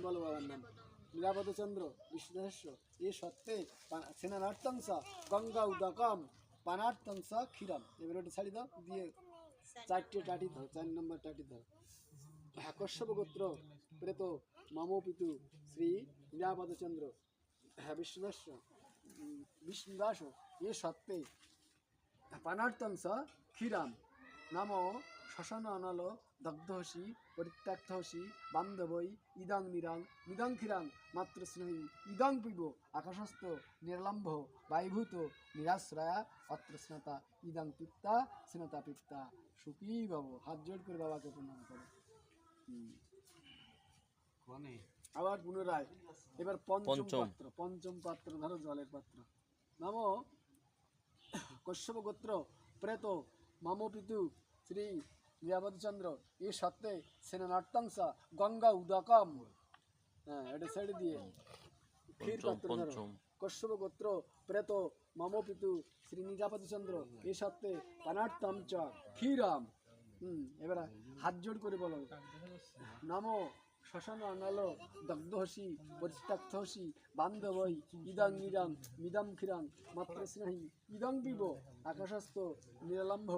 বলো বাবার নাম। নীলাপদচন্দ্র বিষ্ণুদস্য এ সত্ত্বে স্নানার্থংস গঙ্গা উদকম পানার্থংস ক্ষীরম। এবার ওটা ছাড়ি দাও, দিয়ে 4টে টাটি ধর, 4 নম্বর টাটি ধর। কশ্যপ গোত্র প্রেত মম পিতু শ্রী নীলাপদচন্দ্র বিষ্ণুদাস এ সত্ত্বে পানার্থংস ক্ষীরাম নাম শ্মশান অনল দগ্ধহসি পরিত্যক্তহসি বান্ধবই ইদং নিরাং নিদং ক্ষীরাং মাত্র স্নেহী ইদং পিব আকাশস্থ নির্লম্ভ বায়ুভূত নিরাশ্রয়া অত্র স্নাতা ইদং পিত্তা স্নাতা পিত্তা সুখী বাবু। হাত জোড় করে বাবাকে প্রণাম করো। আবার পুনরায় এবার পঞ্চম পাত্র ধরো, জলের পাত্র। নাম কশ্যপ গোত্র প্রেত মম পিতু শ্রী নীলাপদচন্দ্র এ সত্ত্বে স্নানার্থংস গঙ্গা উদকম। হ্যাঁ, এটা ছেড়ে দিয়ে ক্ষীর পাত্র ধরো। কশ্যপ গোত্র প্রেত মম পিতু শ্রী নীলাপদচন্দ্র এ সত্ত্বে পানার্থম চ ক্ষীরাম। এবার হাত জোড় করে বলো। নাম শ্মশান অনল দগ্ধহসি পরিত্যক্তহসি বান্ধবই ইদং নিরাং মিদং ক্ষীরাং মাত্র স্নেহী ইদং পিব আকাশস্থ নিরলম্ভ